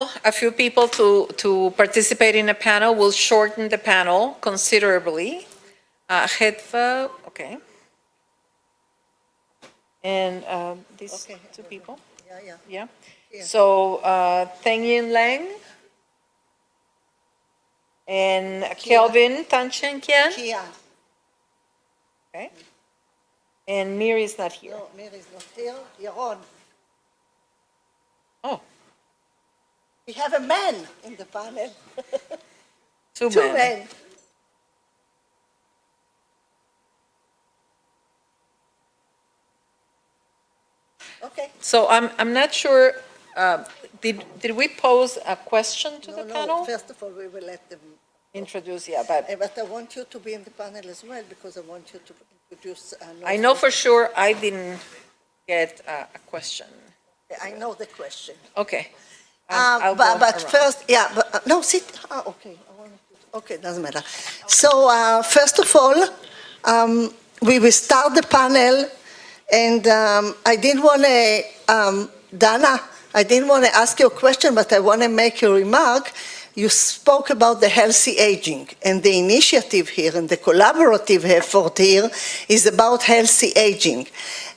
a few people to participate in a panel will shorten the panel considerably. Hedva, okay. And these two people? Yeah. So Theng and Leng and Kelvin, Cheng, Kian? Okay. And Mir is not here. No, Mir is not here. Yaron. Oh. We have a man in the panel. Two men. Okay. So I'm not sure, did we pose a question to the panel? No, first of all, we will let them introduce, yeah, but I want you to be in the panel as well, because I want you to introduce. I know for sure I didn't get a question. I know the question. Okay. But first, no, sit. Okay. Okay, doesn't matter. So first of all, we will start the panel, and I didn't want to, Dana, I didn't want to ask you a question, but I want to make a remark. You spoke about the healthy aging, and the initiative here and the collaborative effort here is about healthy aging.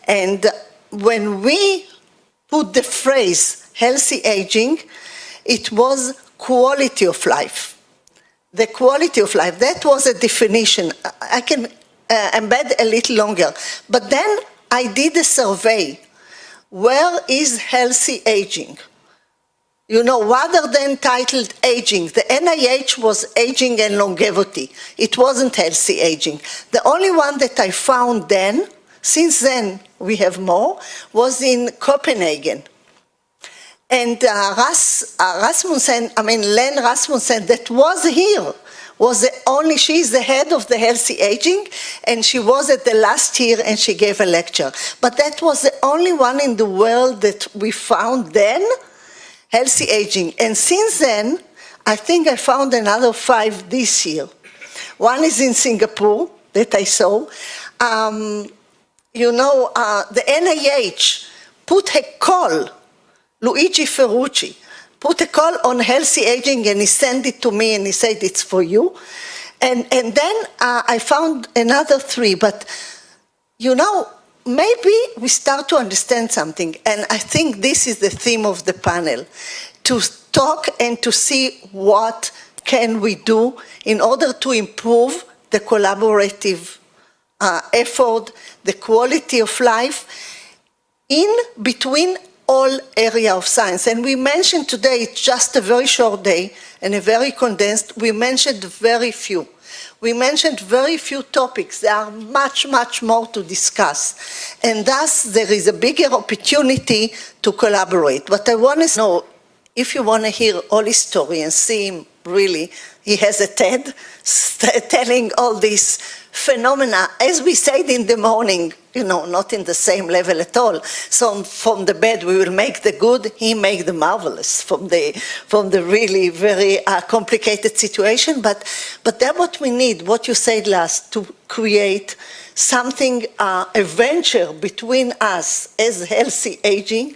And when we put the phrase healthy aging, it was quality of life. The quality of life, that was a definition. I can embed a little longer. But then I did a survey. Where is healthy aging? You know, rather than titled aging, the NIH was aging and longevity. It wasn't healthy aging. The only one that I found then, since then we have more, was in Copenhagen. And Len Rasmussen, that was here, was the only, she's the head of the healthy aging, and she was at the last year and she gave a lecture. But that was the only one in the world that we found then, healthy aging. And since then, I think I found another 5 this year. One is in Singapore that I saw. The NIH put a call, Luigi Ferrucci, put a call on healthy aging, and he sent it to me and he said it's for you. And then I found another 3, but maybe we start to understand something, and I think this is the theme of the panel, to talk and to see what can we do in order to improve the collaborative effort, the quality of life in between all area of science. And we mentioned today, it's just a very short day and a very condensed, we mentioned very few. We mentioned very few topics. There are much, much more to discuss. And thus, there is a bigger opportunity to collaborate. But I want to know, if you want to hear all his story and see him really, he has a TED telling all these phenomena, as we said in the morning, not in the same level at all. So from the bad, we will make the good, he make the marvelous from the really very complicated situation. But that's what we need, what you said last, to create something, a venture between us as healthy aging.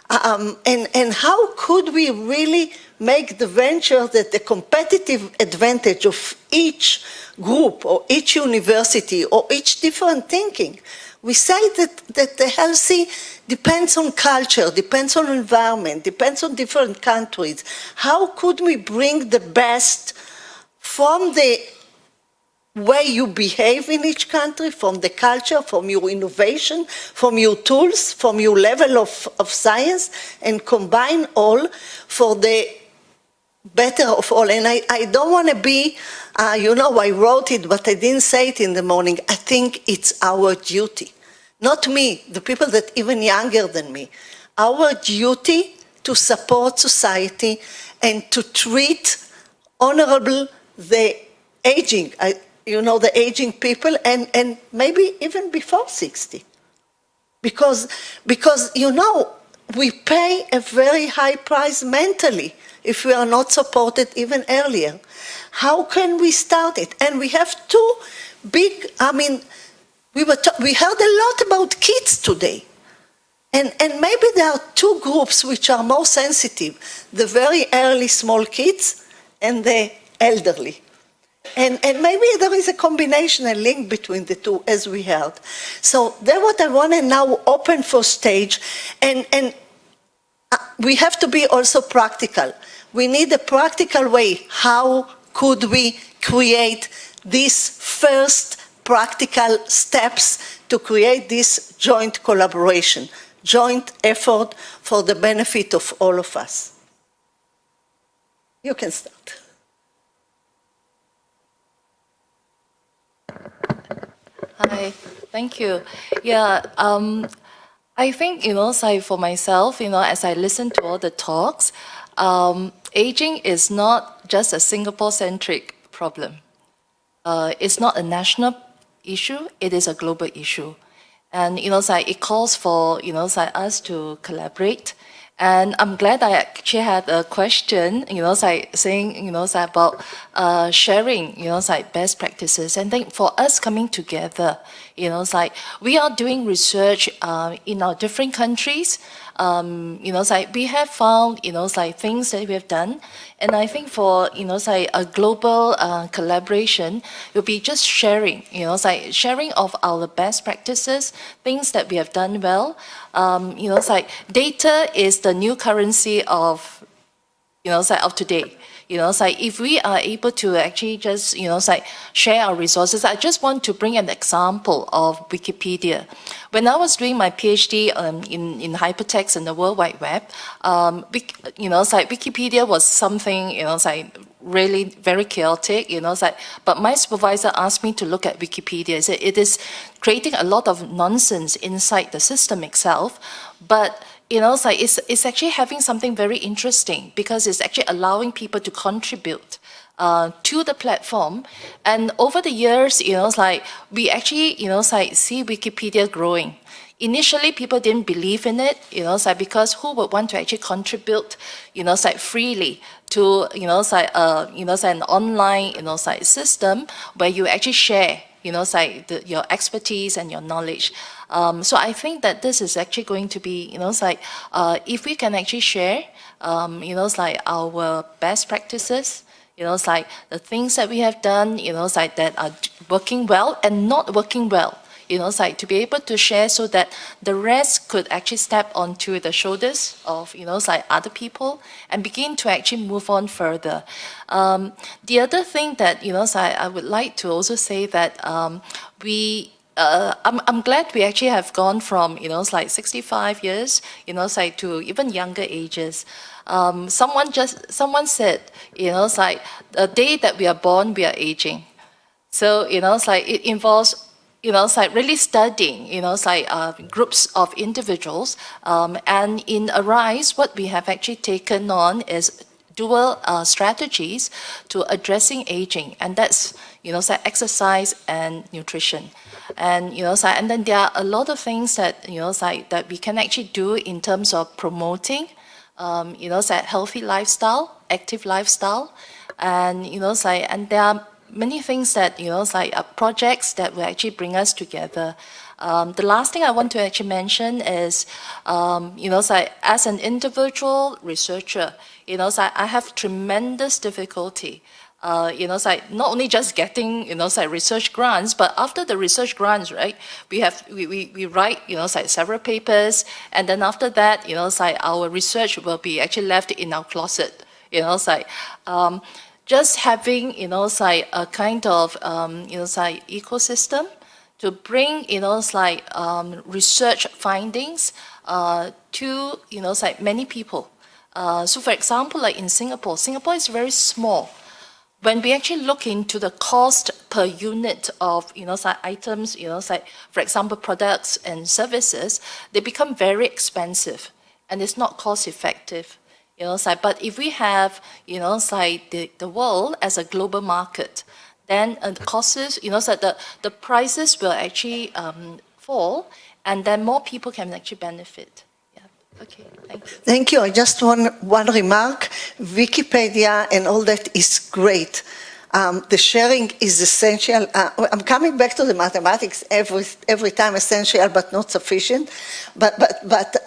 And how could we really make the venture that the competitive advantage of each group or each university or each different thinking? We say that the healthy depends on culture, depends on environment, depends on different countries. How could we bring the best from the way you behave in each country, from the culture, from your innovation, from your tools, from your level of science, and combine all for the better of all? And I don't want to be, I wrote it, but I didn't say it in the morning. I think it's our duty, not me, the people that even younger than me, our duty to support society and to treat honorable the aging, the aging people, and maybe even before 60. Because we pay a very high price mentally if we are not supported even earlier. How can we start it? And we have 2 big, we heard a lot about kids today. And maybe there are two groups which are more sensitive, the very early small kids and the elderly. And maybe there is a combination, a link between the two, as we heard. So that's what I want to now open for stage. And we have to be also practical. We need a practical way. How could we create these first practical steps to create this joint collaboration, joint effort for the benefit of all of us? You can start. Hi, thank you. Yeah, I think, for myself, as I listen to all the talks, aging is not just a Singapore-centric problem. It's not a national issue, it is a global issue. And, it calls for, us to collaborate. And I'm glad I actually had a question, saying, about sharing, best practices. And then for us coming together, we are doing research in our different countries. We have found, things that we have done. And I think for, a global collaboration, it will be just sharing, sharing of our best practices, things that we have done well. Data is the new currency of, of today. If we are able to actually just, share our resources, I just want to bring an example of Wikipedia. When I was doing my PhD in hypertext and the World Wide Web, Wikipedia was something, really very chaotic, but my supervisor asked me to look at Wikipedia. So it is creating a lot of nonsense inside the system itself, but it's actually having something very interesting because it's actually allowing people to contribute to the platform. And over the years, we actually, see Wikipedia growing. Initially, people didn't believe in it, because who would want to actually contribute, freely to, an online, system where you actually share, your expertise and your knowledge. So I think that this is actually going to be, if we can actually share, our best practices, the things that we have done, that are working well and not working well, to be able to share so that the rest could actually step onto the shoulders of, other people and begin to actually move on further. The other thing that, I would like to also say that I'm glad we actually have gone from, 65 years, to even younger ages. Someone said, the day that we are born, we are aging. So, it involves, really studying, groups of individuals. And in ARISE, what we have actually taken on is dual strategies to addressing aging, and that's, exercise and nutrition. And, and then there are a lot of things that, that we can actually do in terms of promoting, healthy lifestyle, active lifestyle, and, and there are many things that, projects that will actually bring us together. The last thing I want to actually mention is, as an individual researcher, I have tremendous difficulty, not only just getting, research grants, but after the research grants, right, we write, several papers, and then after that, our research will be actually left in our closet, just having, a kind of, ecosystem to bring, research findings to, many people. So for example, like in Singapore is very small. When we actually look into the cost per unit of, items, for example, products and services, they become very expensive and it's not cost effective. But if we have, the world as a global market, then the costs, the prices will actually fall, and then more people can actually benefit. Yeah. Okay. Thanks. Thank you. I just want one remark. Wikipedia and all that is great. the sharing is essential. I'm coming back to the mathematics every time, essential but not sufficient,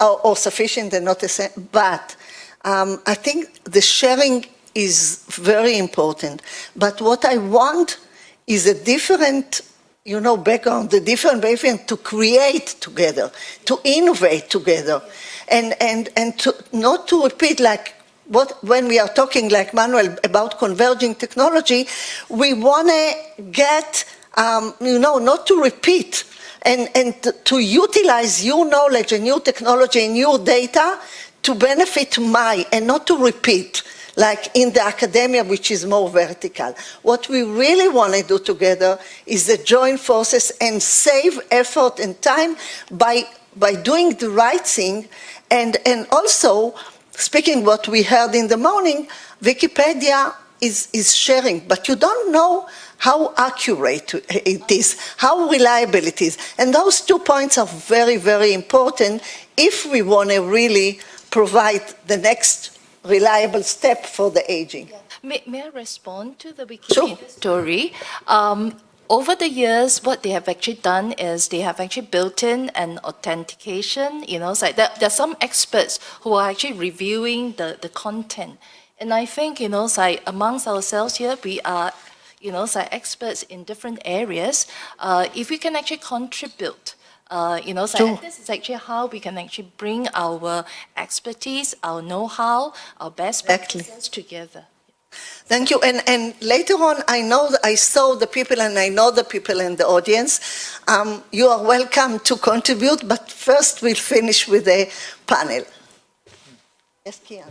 or sufficient and not essential. But I think the sharing is very important. But what I want is a different, background, the different background to create together, to innovate together, and to not to repeat like when we are talking like Manuel about converging technology, we want to get, not to repeat and to utilize new knowledge and new technology and new data to benefit and not to repeat, like in the academia, which is more vertical. What we really want to do together is to join forces and save effort and time by doing the right thing, and also, speaking what we heard in the morning, Wikipedia is sharing, but you don't know how accurate it is, how reliable it is. And those 2 points are very, very important if we want to really provide the next reliable step for the aging. Yeah. May I respond to the Wikipedia story? Over the years, what they have actually done is they have actually built in an authentication, it's like there are some experts who are actually reviewing the content. And I think, it's like amongst ourselves here, we are, it's like experts in different areas. If we can actually contribute, it's like this is actually how we can actually bring our expertise, our know-how, our best practices together. Thank you. And later on, I saw the people and I know the people in the audience. You are welcome to contribute, but first we'll finish with a panel. Yes, Kian.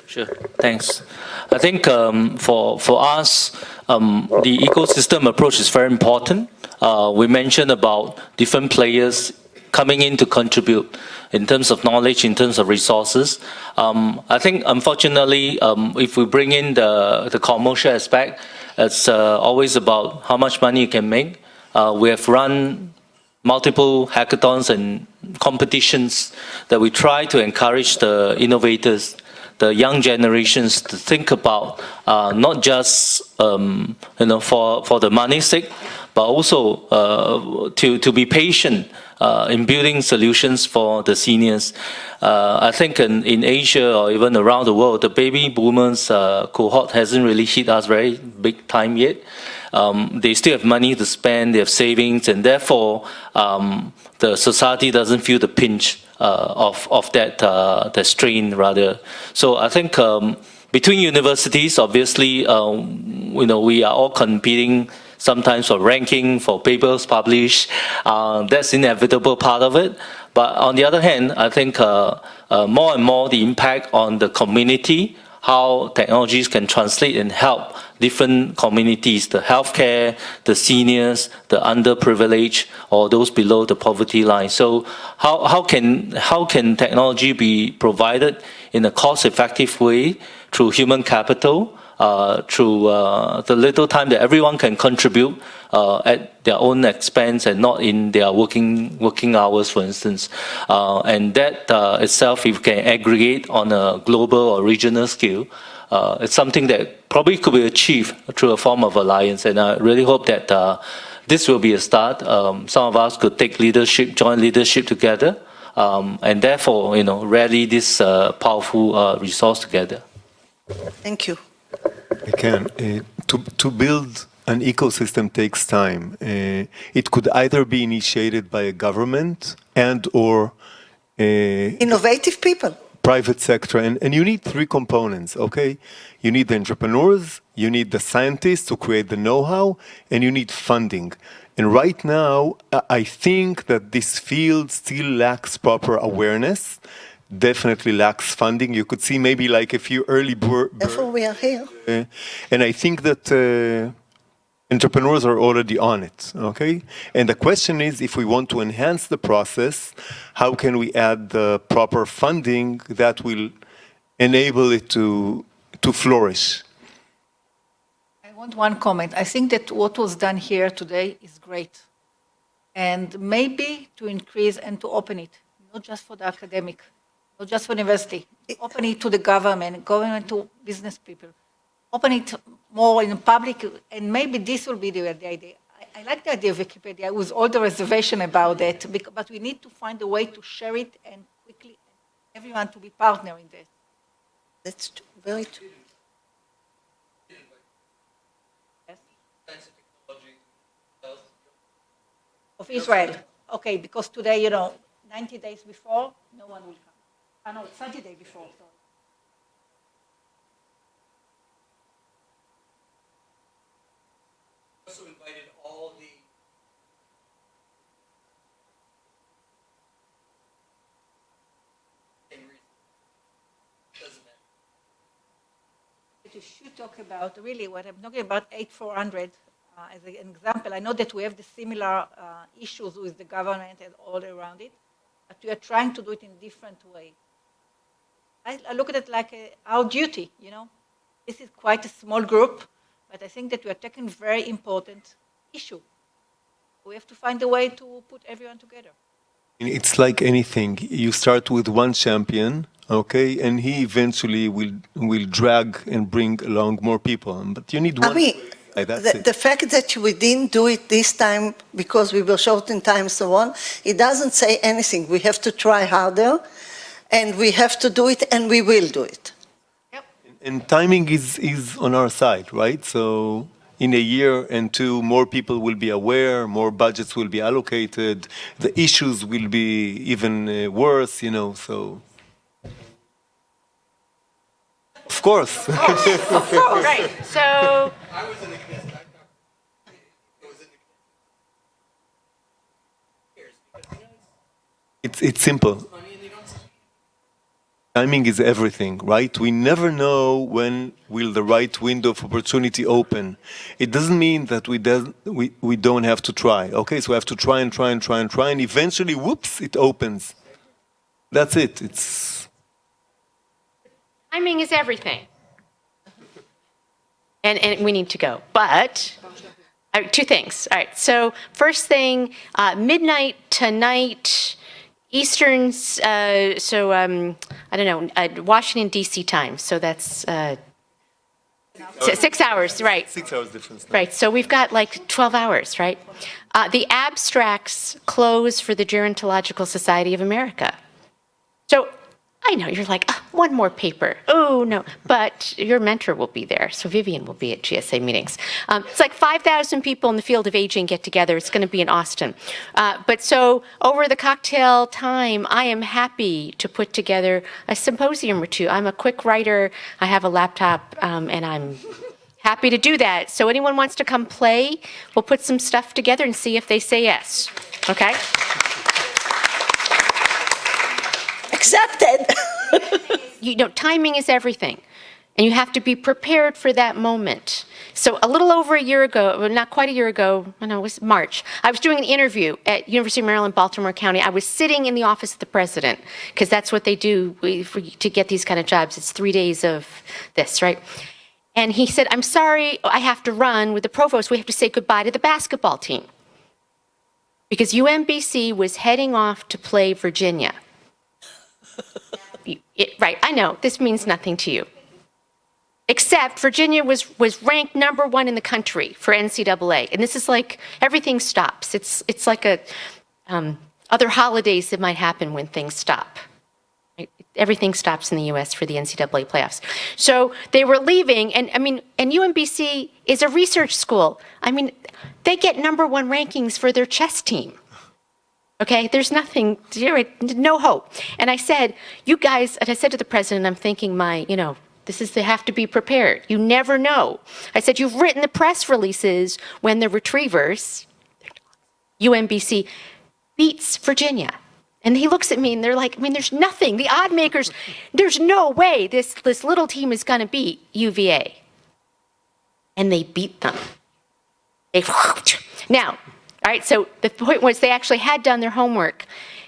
Sure, thanks. I think for us, the ecosystem approach is very important. We mentioned about different players coming in to contribute in terms of knowledge, in terms of resources. I think, unfortunately, if we bring in the commercial aspect, it's always about how much money you can make. We have run multiple hackathons and competitions that we try to encourage the innovators, the young generations, to think about not just for the money's sake, but also to be patient in building solutions for the seniors. I think in Asia or even around the world, the baby boomers cohort hasn't really hit us very big time yet. They still have money to spend, they have savings, and therefore the society doesn't feel the pinch of that strain rather. So I think between universities, obviously, we are all competing sometimes for ranking, for papers published. That's inevitable part of it. But on the other hand, I think more and more the impact on the community, how technologies can translate and help different communities, the healthcare, the seniors, the underprivileged, or those below the poverty line. So how can technology be provided in a cost-effective way through human capital, through the little time that everyone can contribute at their own expense and not in their working hours, for instance. And that itself, if we can aggregate on a global or regional scale, it's something that probably could be achieved through a form of alliance. And I really hope that this will be a start. Some of us could take leadership, joint leadership together, and therefore, rally this powerful resource together. Thank you. I can. To build an ecosystem takes time. It could either be initiated by a government or innovative people. Private sector. And you need three components, okay? You need the entrepreneurs, you need the scientists to create the know-how, and you need funding. And right now, I think that this field still lacks proper awareness. Definitely lacks funding. You could see maybe like a few early Therefore we are here. And I think that entrepreneurs are already on it, okay? And the question is, if we want to enhance the process, how can we add the proper funding that will enable it to flourish? I want one comment. I think that what was done here today is great. And maybe to increase and to open it, not just for the academic, not just for university, open it to the government to business people, open it more in public, and maybe this will be the idea. I like the idea of Wikipedia with all the reservation about it, but we need to find a way to share it and quickly everyone to be partner in this. That's very true. Yes. Of Israel. Okay, because today, 90 days before, no one will come. No, 30 days before, sorry. Also invited all the You should talk about really what I'm talking about 8400 as an example. I know that we have the similar issues with the government and all around it, but we are trying to do it in a different way. I look at it like our duty, This is quite a small group, but I think that we are taking a very important issue. We have to find a way to put everyone together. It's like anything. You start with one champion, okay, and he eventually will drag and bring along more people. But you need one. The fact that we didn't do it this time because we were short in time and so on, it doesn't say anything. We have to try harder, and we have to do it, and we will do it. Yep. And timing is on our side, right? So in a year and two, more people will be aware, more budgets will be allocated, the issues will be even worse, so. Of course. Right. So It's simple. Timing is everything, right? We never know when will the right window of opportunity open. It doesn't mean that we don't have to try. Okay, so we have to try and try and try and try, and eventually, whoops, it opens. That's it. timing is everything. And we need to go. But two things. All right. So first thing, midnight tonight, Eastern, I don't know, Washington, D.C. time. So that's 6 hours, right. 6 hours difference. Right. So we've got like 12 hours, right? The abstracts close for the Gerontological Society of America. So I know you're like, one more paper. Oh, no. But your mentor will be there. So Vivian will be at GSA meetings. It's like 5,000 people in the field of aging get together. It's going to be in Austin. But so over the cocktail time, I am happy to put together a symposium or two. I'm a quick writer. I have a laptop, and I'm happy to do that. So anyone wants to come play, we'll put some stuff together and see if they say yes. Okay? Accepted. Timing is everything. And you have to be prepared for that moment. So a little over a year ago, well, not quite a year ago, it was March, I was doing an interview at University of Maryland, Baltimore County. I was sitting in the office of the president, because that's what they do to get these kind of jobs. It's 3 days of this, right? And he said, I'm sorry, I have to run with the provost. We have to say goodbye to the basketball team. Because UMBC was heading off to play Virginia. Right, I know, this means nothing to you. Except Virginia was ranked #1 in the country for NCAA. And this is like, everything stops. It's like other holidays that might happen when things stop. Right? Everything stops in the U.S. for the NCAA playoffs. So they were leaving, and UMBC is a research school. They get #1 rankings for their chess team. Okay, there's nothing, no hope. And I said, you guys, and I said to the president, I'm thinking they have to be prepared. You never know. I said, you've written the press releases when the Retrievers, UMBC, beats Virginia. And he looks at me and they're like, there's nothing. The odd makers, there's no way this little team is going to beat UVA. And they beat them. Now, all right, so the point was they actually had done their homework.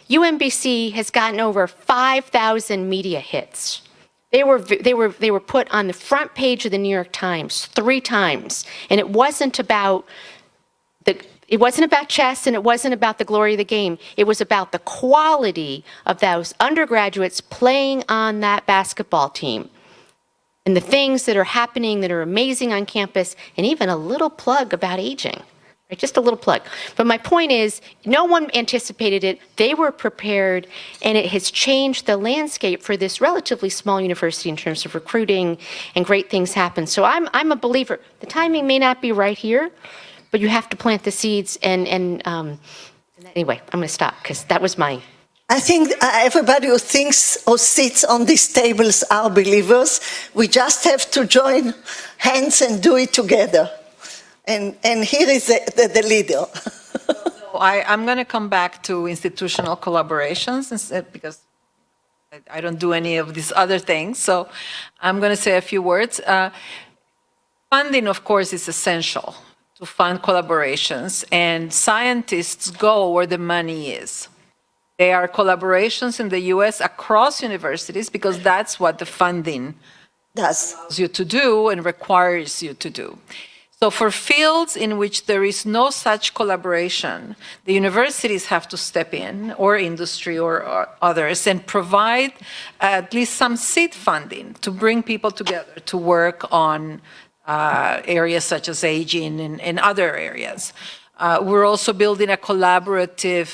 UMBC has gotten over 5,000 media hits. They were put on the front page of the New York Times 3 times, and it wasn't about chess, and it wasn't about the glory of the game. It was about the quality of those undergraduates playing on that basketball team. and the things that are happening that are amazing on campus, and even a little plug about aging. Right, just a little plug. But my point is, no one anticipated it. They were prepared, and it has changed the landscape for this relatively small university in terms of recruiting, and great things happen. So I'm a believer. The timing may not be right here, but you have to plant the seeds. And anyway, I'm going to stop because that was my. I think everybody who thinks or sits on these tables are believers. We just have to join hands and do it together. And here is the leader. I'm going to come back to institutional collaborations instead, because I don't do any of these other things. So I'm going to say a few words. Funding, of course, is essential to fund collaborations, and scientists go where the money is. There are collaborations in the US across universities because that's what the funding allows you to do and requires you to do. So for fields in which there is no such collaboration, the universities have to step in, or industry or others, and provide at least some seed funding to bring people together to work on areas such as aging and other areas. We're also building a collaborative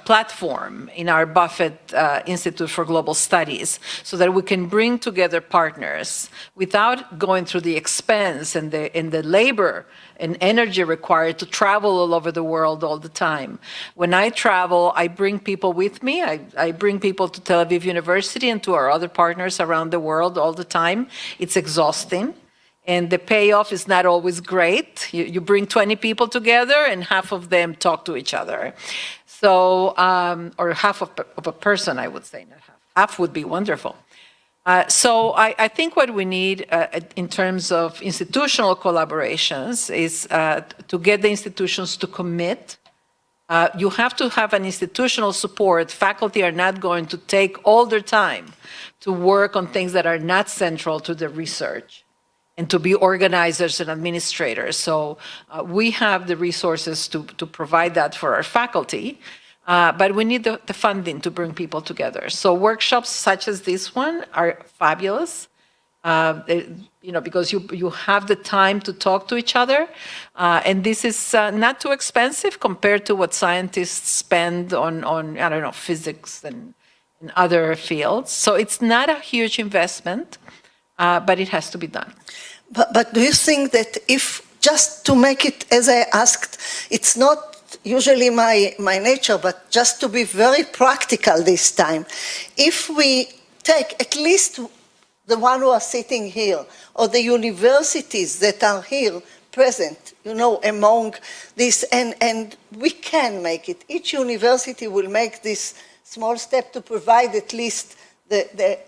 platform in our Buffett Institute for Global Studies so that we can bring together partners without going through the expense and the labor and energy required to travel all over the world all the time. When I travel, I bring people with me. I bring people to Tel Aviv University and to our other partners around the world all the time. It's exhausting. And the payoff is not always great. You bring 20 people together and half of them talk to each other. So, or half of a person, I would say, not half. Half would be wonderful. So I think what we need in terms of institutional collaborations is to get the institutions to commit. You have to have an institutional support. Faculty are not going to take all their time to work on things that are not central to the research, and to be organizers and administrators. So we have the resources to provide that for our faculty, but we need the funding to bring people together. So workshops such as this one are fabulous, because you have the time to talk to each other, and this is not too expensive compared to what scientists spend on I don't know, physics and other fields. So it's not a huge investment, but it has to be done. But do you think that if, just to make it, as I asked, it's not usually my nature, but just to be very practical this time, if we take at least the one who are sitting here, or the universities that are here present, among this, and we can make it. Each university will make this small step to provide at least the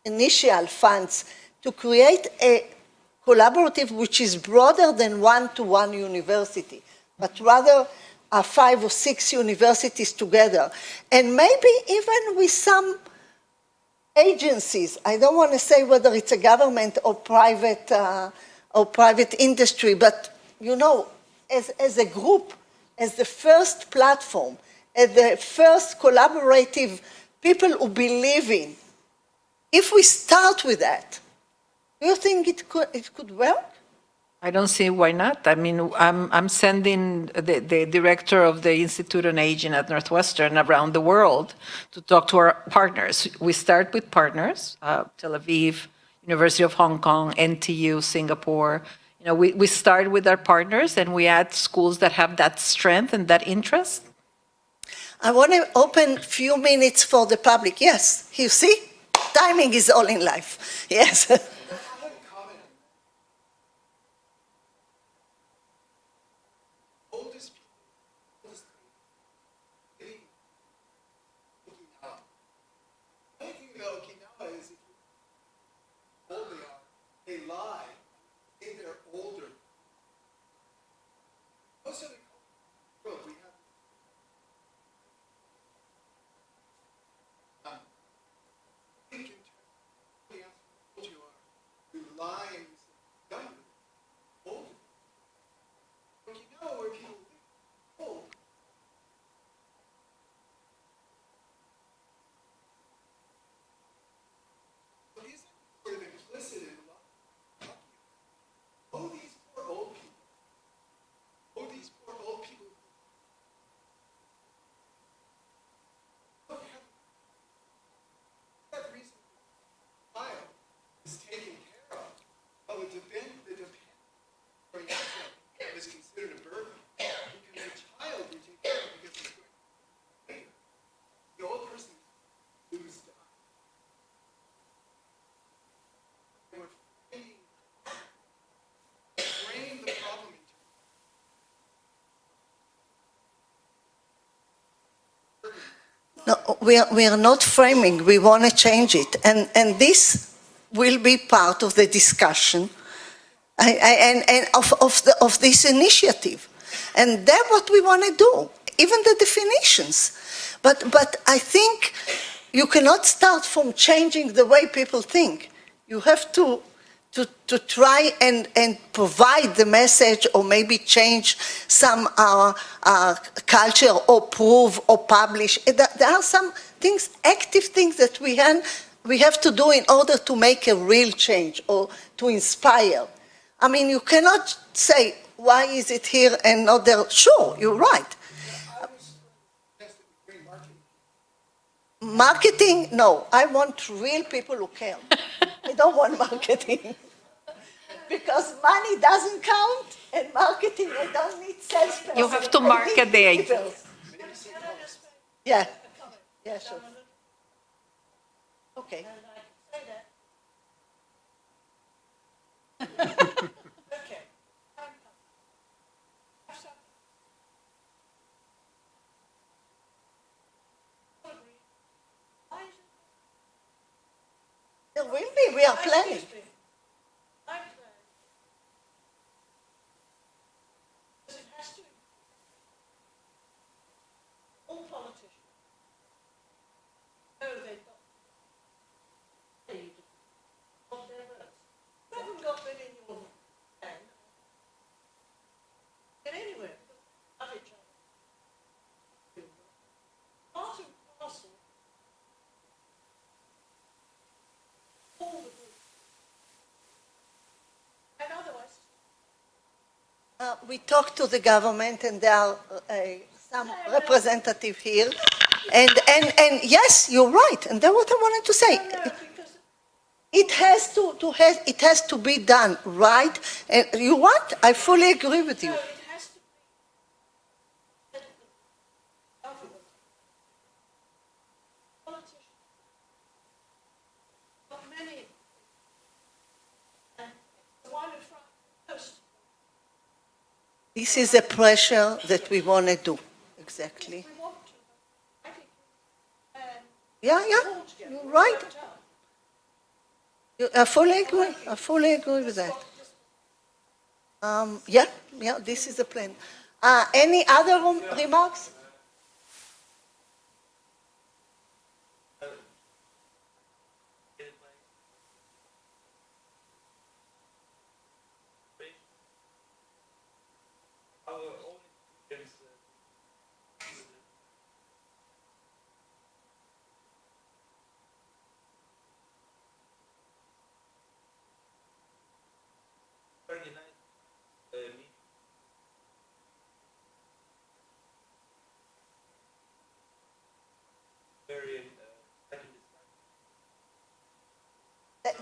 initial funds to create a collaborative which is broader than one-to-one university, but rather 5 or 6 universities together. And maybe even with some agencies. I don't want to say whether it's a government or private industry, but as a group, as the first platform, as the first collaborative people who believe in. If we start with that, do you think it could work? I don't see why not. I mean, I'm sending the director of the Institute on Aging at Northwestern around the world to talk to our partners. We start with partners, Tel Aviv, University of Hong Kong, NTU, Singapore. We start with our partners and we add schools that have that strength and that interest. I want to open a few minutes for the public. Yes, you see, timing is all in life. Yes. They lie, say they're older. Most of the world we have. I think in terms of the answer you are, we are not framing. We want to change it, and this will be part of the discussion, and of this initiative, and that's what we want to do. Even the definitions, but I think you cannot start from changing the way people think. You have to try and provide the message, or maybe change some culture, or prove, or publish. There are some things, active things that we have to do in order to make a real change, or to inspire. I mean, you cannot say, why is it here and not there? Sure, you're right. Marketing, no. I want real people who care. I don't want marketing. Because money doesn't count, and marketing, I don't need salespeople. You have to market the idea. Yeah. Yeah, sure. Okay. There will be, we are planning. All politicians know they've got paid of their votes. You haven't got them in your hand. Get anywhere. Love each other. Part and parcel. All the groups. And otherwise. We talked to the government, and there are some representative here, and yes, you're right, and that's what I wanted to say. It has to be done right, and you what? I fully agree with you. This is a pressure that we want to do. Exactly. Yeah, you're right. I fully agree. I fully agree with that. Yeah, this is the plan. Any other remarks?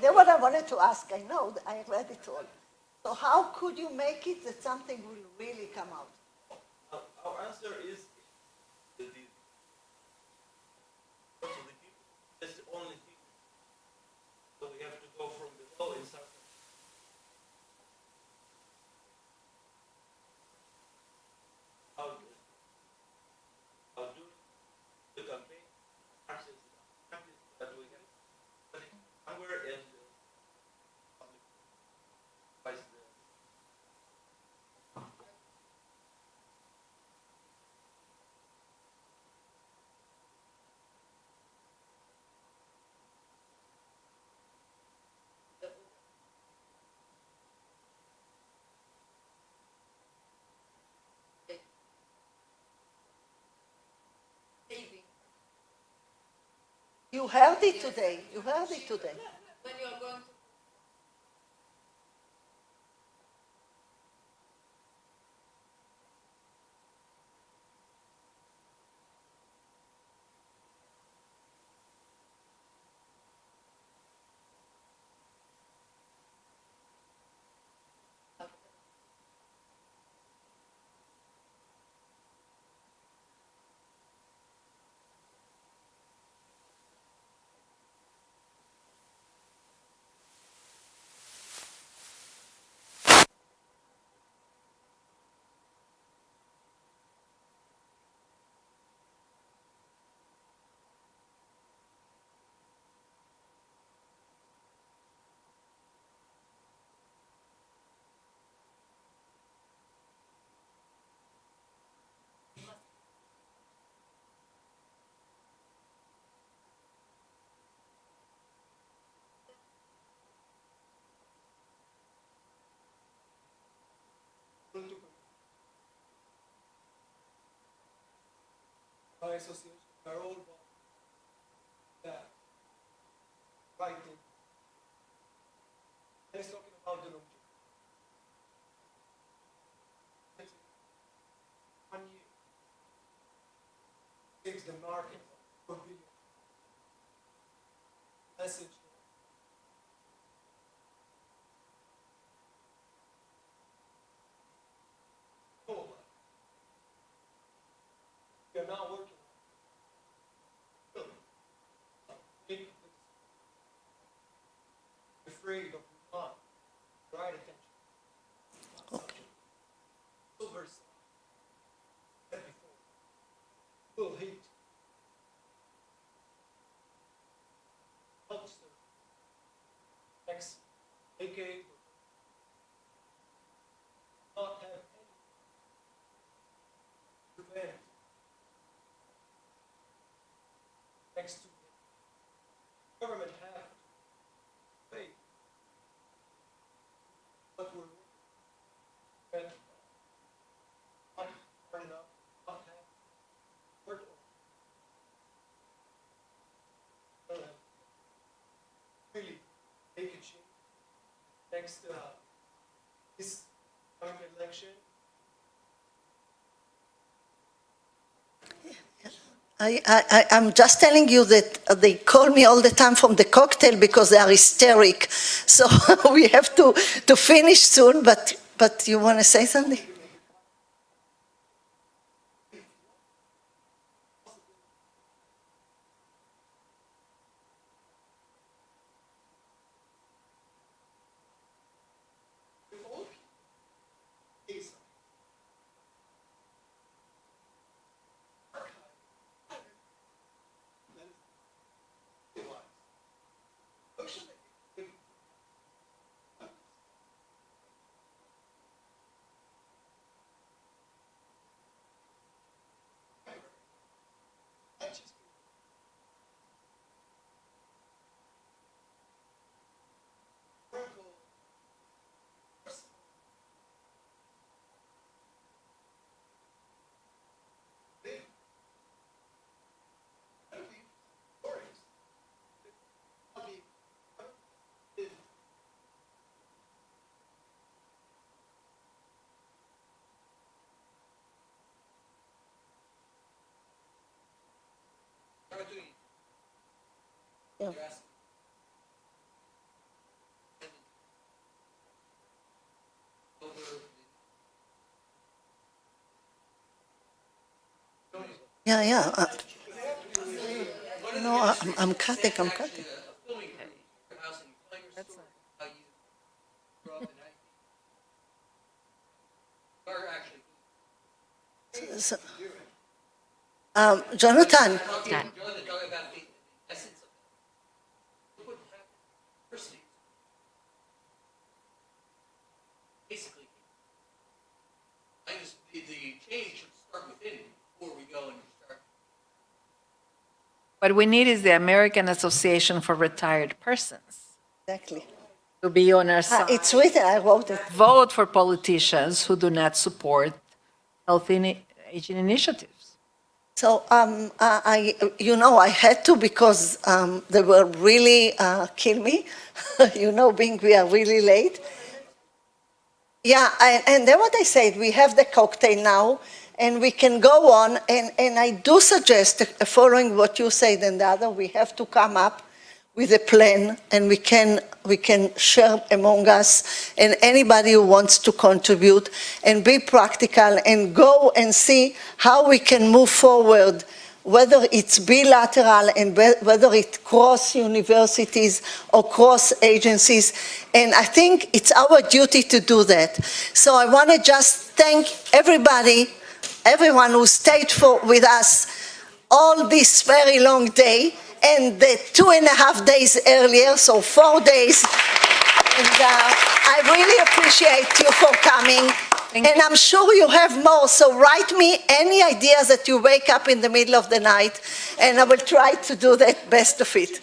That's what I wanted to ask. I know, I read it all. So how could you make it that something will really come out? Our answer is that's the only thing. So we have to go from below and start. How do the campaign practice that we have, but hunger and public the You heard it today. You heard it today. When you are going to association, we are all that right in. And it's talking about the longevity. 1 year. Saves the market for billion. Message. We are now working afraid of not right attention. Okay. Silver said before. Will hate. Helps the next decade not have any prevent next to government have to pay what we're spent not hard enough, not have work really make a change next this coming election. I'm just telling you that they call me all the time from the cocktail because they are hysteric. So we have to finish soon, but you want to say something? Yeah. Yeah. No, I'm cutting. So, Jonathan. Done. Basically, the change should start within before we go and start. What we need is the American Association for Retired Persons Exactly. to be on our side. It's written, I wrote it. Vote for politicians who do not support healthy aging initiatives. So, I had to because they were really kill me, being we are really late. Yeah, and then what I said, we have the cocktail now, and we can go on, and I do suggest, following what you said and the other, we have to come up with a plan, and we can share among us, and anybody who wants to contribute, and be practical, and go and see how we can move forward, whether it's bilateral and whether it cross universities or cross agencies. And I think it's our duty to do that. So I want to just thank everyone who stayed with us all this very long day, and the 2.5 days earlier, so 4 days. And I really appreciate you for coming. And I'm sure you have more, so write me any ideas that you wake up in the middle of the night, and I will try to do that best of it.